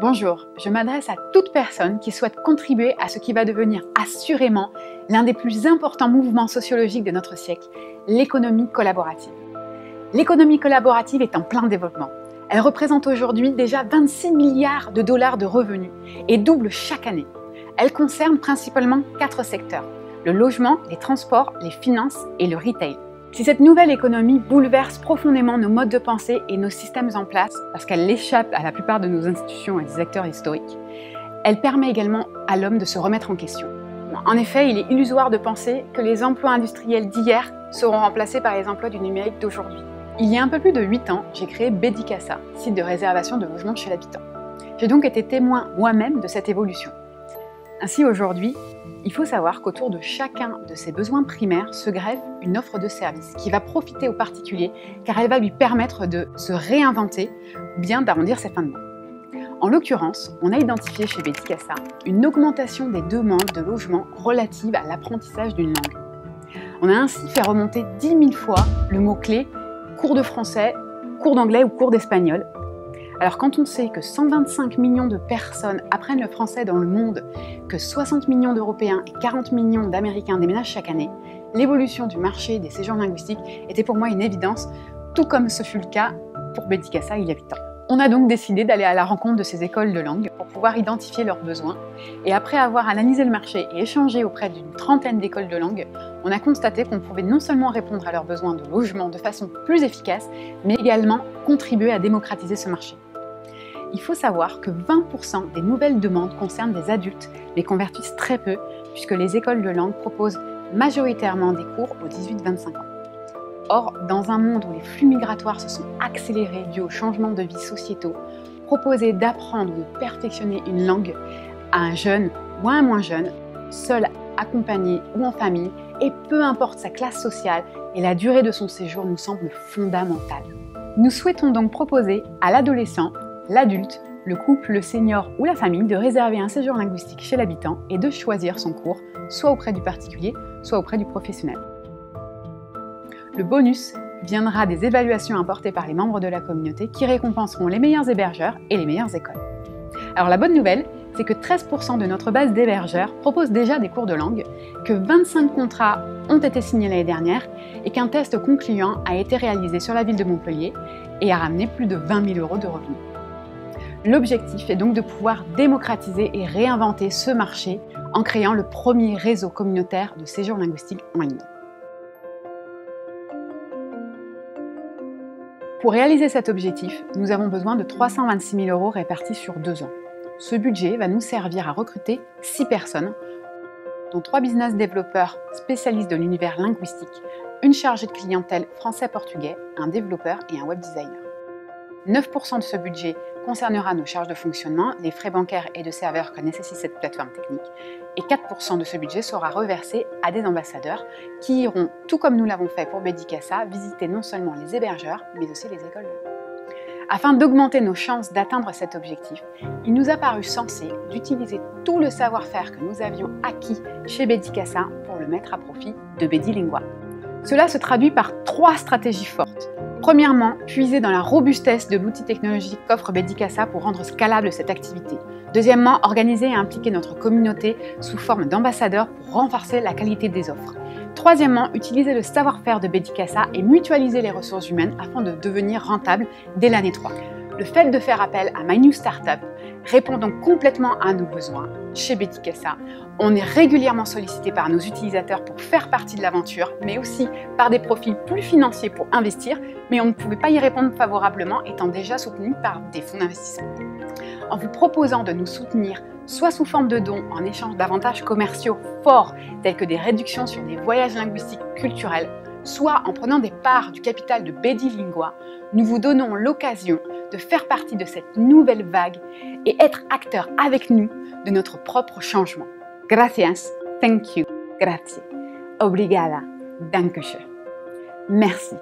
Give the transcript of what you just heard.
Bonjour, je m'adresse à toute personne qui souhaite contribuer à ce qui va devenir assurément l'un des plus importants mouvements sociologiques de notre siècle, l'économie collaborative. L'économie collaborative est en plein développement. Elle représente aujourd'hui déjà 26 milliards de dollars de revenus et double chaque année. Elle concerne principalement 4 secteurs: le logement, les transports, les finances et le retail. Si cette nouvelle économie bouleverse profondément nos modes de pensée et nos systèmes en place, parce qu'elle échappe à la plupart de nos institutions et des acteurs historiques, elle permet également à l'homme de se remettre en question. En effet, il est illusoire de penser que les emplois industriels d'hier seront remplacés par les emplois du numérique d'aujourd'hui. Il y a un peu plus de 8 ans, j'ai créé Bedicassa, site de réservation de logements chez l'habitant. J'ai donc été témoin moi-même de cette évolution. Ainsi, aujourd'hui, il faut savoir qu'autour de chacun de ses besoins primaires se greffe une offre de service qui va profiter aux particuliers car elle va lui permettre de se réinventer ou bien d'arrondir ses fins de mois. En l'occurrence, on a identifié chez Bedicassa une augmentation des demandes de logement relatives à l'apprentissage d'une langue. On a ainsi fait remonter 10 000 fois le mot-clé cours de français, cours d'anglais ou cours d'espagnol. Alors quand on sait que 125 millions de personnes apprennent le français dans le monde, que 60 millions d'Européens et 40 millions d'Américains déménagent chaque année, l'évolution du marché des séjours linguistiques était pour moi une évidence, tout comme ce fut le cas pour Bedicassa il y a 8 ans. On a donc décidé d'aller à la rencontre de ces écoles de langue pour pouvoir identifier leurs besoins. Et après avoir analysé le marché et échangé auprès d'une trentaine d'écoles de langue, on a constaté qu'on pouvait non seulement répondre à leurs besoins de logement de façon plus efficace, mais également contribuer à démocratiser ce marché. Il faut savoir que 20% des nouvelles demandes concernent des adultes, mais convertissent très peu, puisque les écoles de langue proposent majoritairement des cours aux 18-25 ans. Or, dans un monde où les flux migratoires se sont accélérés dû aux changements de vie sociétaux, proposer d'apprendre ou de perfectionner une langue à un jeune ou à un moins jeune, seul, accompagné ou en famille, et peu importe sa classe sociale et la durée de son séjour, nous semble fondamental. Nous souhaitons donc proposer à l'adolescent, l'adulte, le couple, le senior ou la famille de réserver un séjour linguistique chez l'habitant et de choisir son cours, soit auprès du particulier, soit auprès du professionnel. Le bonus viendra des évaluations apportées par les membres de la communauté qui récompenseront les meilleurs hébergeurs et les meilleures écoles. Alors la bonne nouvelle, c'est que 13% de notre base d'hébergeurs proposent déjà des cours de langue, que 25 contrats ont été signés l'année dernière et qu'un test concluant a été réalisé sur la ville de Montpellier et a ramené plus de 20 000 € de revenus. L'objectif est donc de pouvoir démocratiser et réinventer ce marché en créant le premier réseau communautaire de séjours linguistiques en ligne. Pour réaliser cet objectif, nous avons besoin de 326 000 € répartis sur 2 ans. Ce budget va nous servir à recruter 6 personnes, dont 3 business développeurs spécialistes de l'univers linguistique, une chargée de clientèle français-portugais, un développeur et un web designer. 9% de ce budget concernera nos charges de fonctionnement, les frais bancaires et de serveurs que nécessite cette plateforme technique, et 4% de ce budget sera reversé à des ambassadeurs qui iront, tout comme nous l'avons fait pour Bedicassa, visiter non seulement les hébergeurs, mais aussi les écoles. Afin d'augmenter nos chances d'atteindre cet objectif, il nous a paru sensé d'utiliser tout le savoir-faire que nous avions acquis chez Bedicassa pour le mettre à profit de Bedilingua. Cela se traduit par 3 stratégies fortes. Premièrement, puiser dans la robustesse de l'outil technologique qu'offre Bedicassa pour rendre scalable cette activité. Deuxièmement, organiser et impliquer notre communauté sous forme d'ambassadeurs pour renforcer la qualité des offres. Troisièmement, utiliser le savoir-faire de Bedicassa et mutualiser les ressources humaines afin de devenir rentable dès l'année 3. Le fait de faire appel à My New Startup répond donc complètement à nos besoins. Chez Bedicassa, on est régulièrement sollicité par nos utilisateurs pour faire partie de l'aventure, mais aussi par des profils plus financiers pour investir, mais on ne pouvait pas y répondre favorablement étant déjà soutenu par des fonds d'investissement. En vous proposant de nous soutenir, soit sous forme de dons en échange d'avantages commerciaux forts, tels que des réductions sur des voyages linguistiques culturels, soit en prenant des parts du capital de Bedilingua, nous vous donnons l'occasion de faire partie de cette nouvelle vague et être acteur avec nous de notre propre changement. Gracias, thank you, grazie, obrigada, dankeschön. Merci.